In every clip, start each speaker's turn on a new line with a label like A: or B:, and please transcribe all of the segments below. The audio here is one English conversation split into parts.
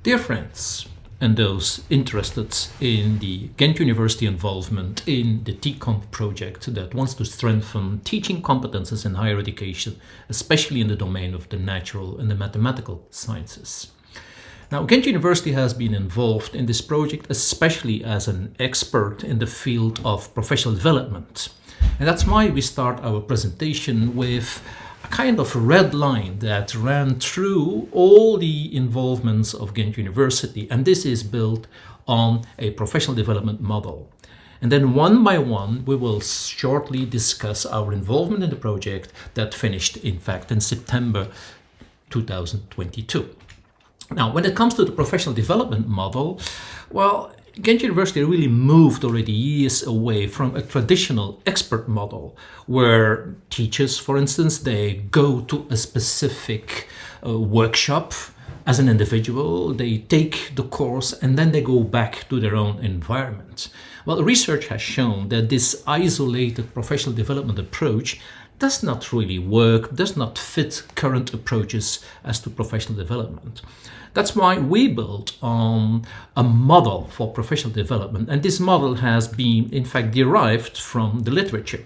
A: Dear friends, and those interested in the Ghent University involvement in the Tecomp project that wants to strengthen teaching competences in higher education, especially in the domain of the natural and the mathematical sciences. Now, Ghent University has been involved in this project, especially as an expert in the field of professional development. And that's why we start our presentation with a kind of red line that ran through all the involvements of Ghent University, and this is built on a professional development model. And then one by one, we will shortly discuss our involvement in the project that finished, in fact, in September 2022. Now, when it comes to the professional development model, well, Ghent University really moved already years away from a traditional expert model where teachers, for instance, they go to a specific workshop as an individual, they take the course and then they go back to their own environment. Well, research has shown that this isolated professional development approach does not really work, does not fit current approaches as to professional development. That's why we built on a model for professional development, and this model has been in fact derived from the literature,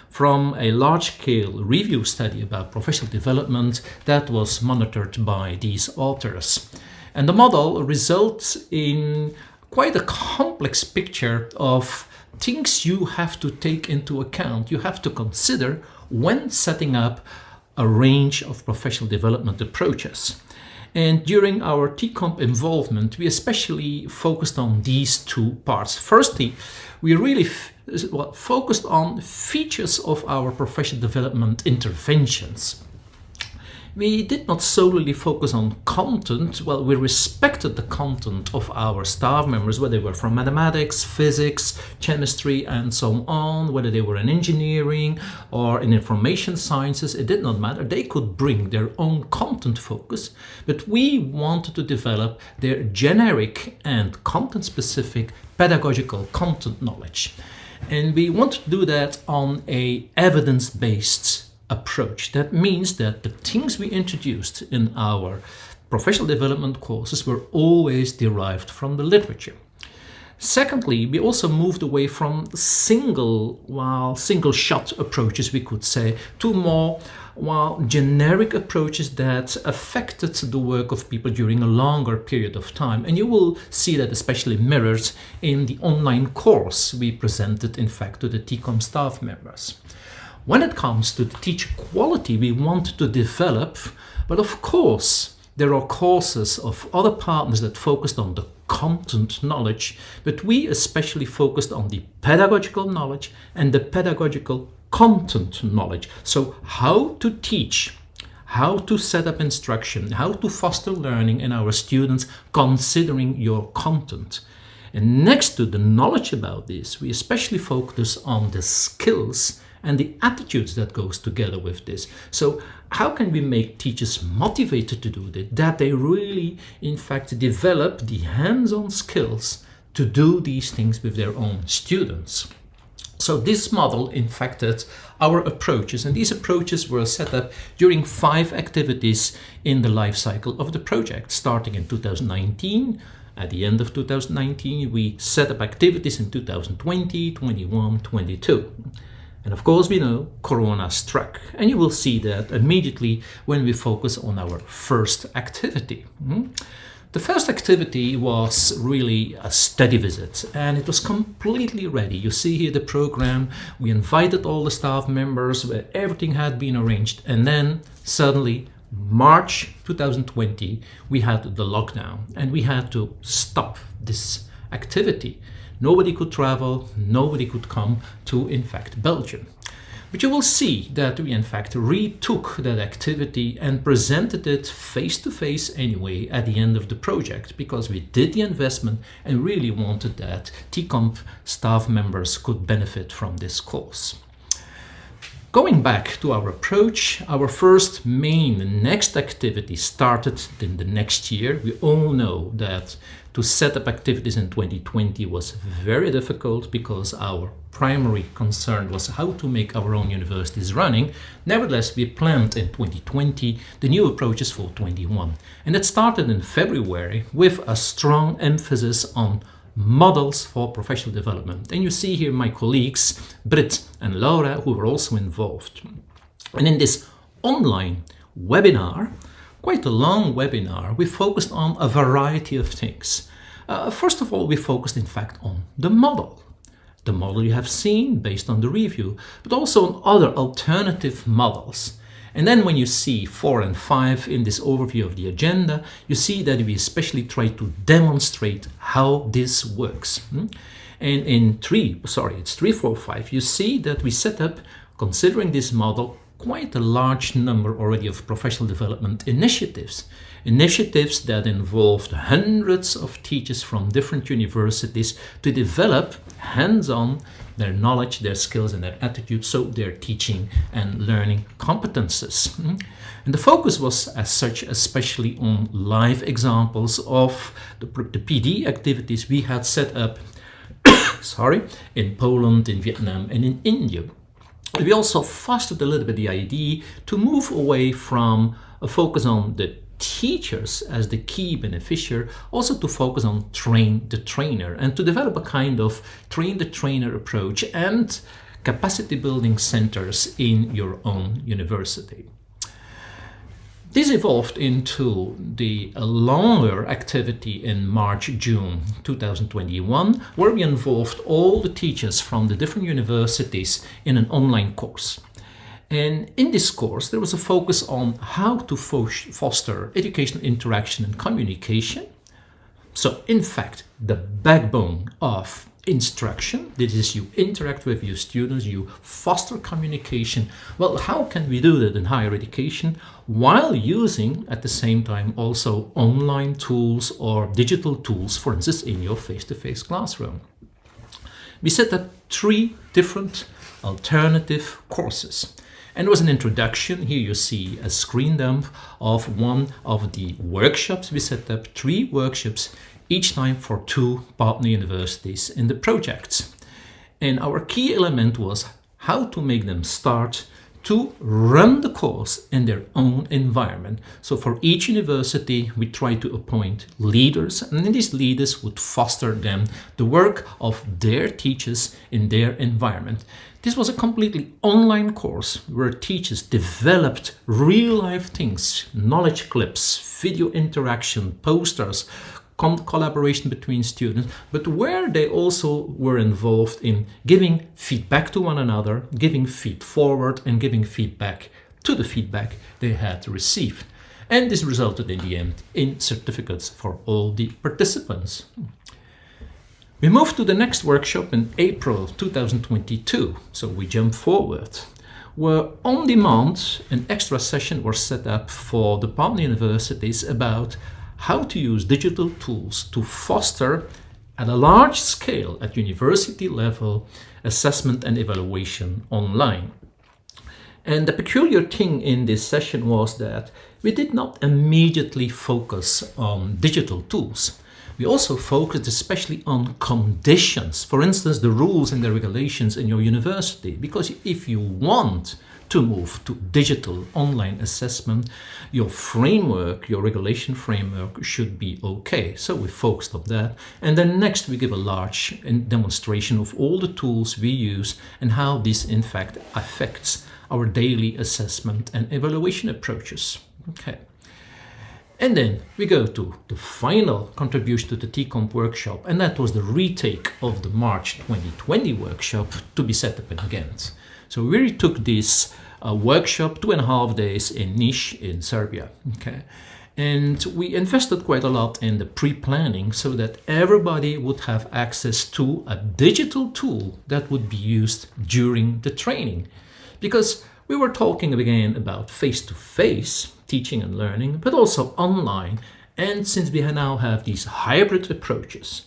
A: from a large-scale review study about professional development that was monitored by these authors. And the model results in quite a complex picture of things you have to take into account, you have to consider when setting up a range of professional development approaches. And during our Tecomp involvement, we especially focused on these two parts. Firstly, we really focused on features of our professional development interventions. We did not solely focus on content. Well, we respected the content of our staff members, whether they were from mathematics, physics, chemistry, and so on, whether they were in engineering or in information sciences, it did not matter. They could bring their own content focus, but we wanted to develop their generic and content-specific pedagogical content knowledge. And we wanted to do that on an evidence-based approach. That means that the things we introduced in our professional development courses were always derived from the literature. Secondly, we also moved away from single shot approaches, we could say, to more generic approaches that affected the work of people during a longer period of time. And you will see that especially mirrored in the online course we presented, in fact, to the Tecomp staff members. When it comes to the teacher quality we want to develop, but of course, there are courses of other partners that focused on the content knowledge, but we especially focused on the pedagogical knowledge and the pedagogical content knowledge. So how to teach, how to set up instruction, how to foster learning in our students considering your content. And next to the knowledge about this, we especially focus on the skills and the attitudes that goes together with this. So how can we make teachers motivated to do that they really, in fact, develop the hands-on skills to do these things with their own students? So this model infected our approaches, and these approaches were set up during 5 activities in the life cycle of the project, starting in 2019. At the end of 2019, we set up activities in 2020, 21, 22. And of course, we know Corona struck, and you will see that immediately when we focus on our first activity. The first activity was really a study visit, and it was completely ready. You see here the program. We invited all the staff members, where everything had been arranged, and then suddenly, March 2020, we had the lockdown, and we had to stop this activity. Nobody could travel, nobody could come to, in fact, Belgium. But you will see that we, in fact, retook that activity and presented it face-to-face anyway at the end of the project, because we did the investment and really wanted that Tecomp staff members could benefit from this course. Going back to our approach, our first main next activity started in the next year. We all know that to set up activities in 2020 was very difficult because our primary concern was how to make our own universities running. Nevertheless, we planned in 2020 the new approaches for 21. And it started in February with a strong emphasis on models for professional development. And you see here my colleagues, Britt and Laura, who were also involved. And in this online webinar, quite a long webinar, we focused on a variety of things. First of all, we focused in fact on the model you have seen based on the review, but also on other alternative models. And then when you see 4 and 5 in this overview of the agenda, you see that we especially try to demonstrate how this works. And in 3, 4, 5, you see that we set up, considering this model, quite a large number already of professional development initiatives that involved hundreds of teachers from different universities to develop hands-on their knowledge, their skills and their attitude, so their teaching and learning competences. And the focus was as such especially on live examples of the PD activities we had set up in Poland, in Vietnam and in India. We also fostered a little bit the idea to move away from a focus on the teachers as the key beneficiary, also to focus on train the trainer and to develop a kind of train the trainer approach and capacity building centers in your own university. This evolved into the longer activity in March-June 2021, where we involved all the teachers from the different universities in an online course. And in this course, there was a focus on how to foster educational interaction and communication. So, in fact, the backbone of instruction, this is you interact with your students, you foster communication. Well, how can we do that in higher education while using at the same time also online tools or digital tools, for instance, in your face-to-face classroom? We set up 3 different alternative courses. And there was an introduction. Here you see a screen dump of one of the workshops. We set up 3 workshops, each time for 2 partner universities in the projects. And our key element was how to make them start to run the course in their own environment. So for each university, we try to appoint leaders, and then these leaders would foster them the work of their teachers in their environment. This was a completely online course where teachers developed real-life things, knowledge clips, video interaction, posters, collaboration between students, but where they also were involved in giving feedback to one another, giving feed forward and giving feedback to the feedback they had received. And this resulted in the end in certificates for all the participants. We moved to the next workshop in April 2022, so we jump forward, where on demand an extra session was set up for the partner universities about how to use digital tools to foster at a large scale at university level assessment and evaluation online. And the peculiar thing in this session was that we did not immediately focus on digital tools. We also focused especially on conditions, for instance, the rules and the regulations in your university, because if you want to move to digital online assessment, your framework, your regulation framework should be okay. So we focused on that. And then next we give a large demonstration of all the tools we use and how this in fact affects our daily assessment and evaluation approaches. Okay. And then we go to the final contribution to the Tecomp workshop, and that was the retake of the March 2020 workshop to be set up in Ghent. So we retook this workshop 2.5 days in Niš in Serbia. Okay. And we invested quite a lot in the pre-planning so that everybody would have access to a digital tool that would be used during the training. Because we were talking again about face-to-face teaching and learning, but also online. And since we now have these hybrid approaches,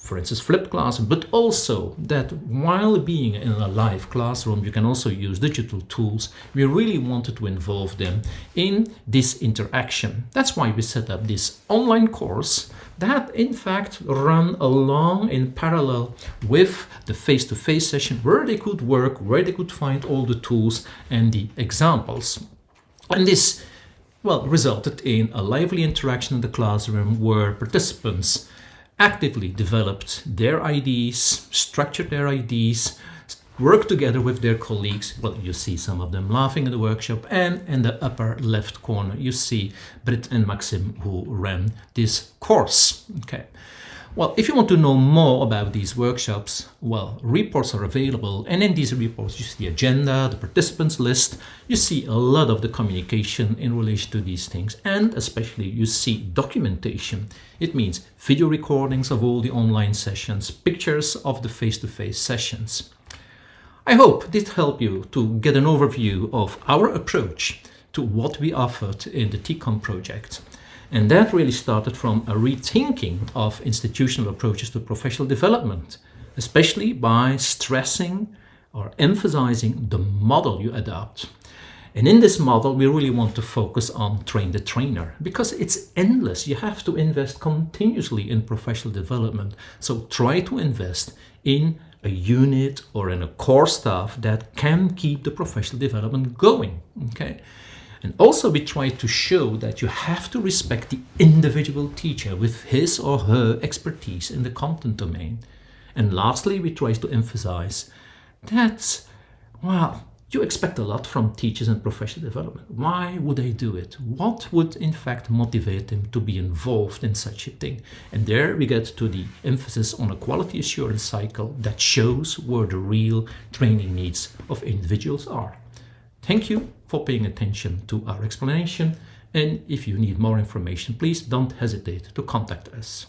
A: for instance, flipped classroom, but also that while being in a live classroom, you can also use digital tools. We really wanted to involve them in this interaction. That's why we set up this online course that in fact run along in parallel with the face-to-face session, where they could work, where they could find all the tools and the examples. And this, well, resulted in a lively interaction in the classroom where participants actively developed their ideas, structured their ideas, worked together with their colleagues. Well, you see some of them laughing in the workshop, and in the upper left corner you see Britt and Maxim, who ran this course. Okay. Well, if you want to know more about these workshops, well, reports are available, and in these reports you see the agenda, the participants list, you see a lot of the communication in relation to these things, and especially you see documentation. It means video recordings of all the online sessions, pictures of the face-to-face sessions. I hope this helped you to get an overview of our approach to what we offered in the Tecomp project. And that really started from a rethinking of institutional approaches to professional development, especially by stressing or emphasizing the model you adopt. And in this model, we really want to focus on train the trainer, because it's endless. You have to invest continuously in professional development. So try to invest in a unit or in a core staff that can keep the professional development going. Okay. And also we try to show that you have to respect the individual teacher with his or her expertise in the content domain. And lastly, we try to emphasize that, well, you expect a lot from teachers in professional development. Why would they do it? What would in fact motivate them to be involved in such a thing? And there we get to the emphasis on a quality assurance cycle that shows where the real training needs of individuals are. Thank you for paying attention to our explanation, and if you need more information, please don't hesitate to contact us.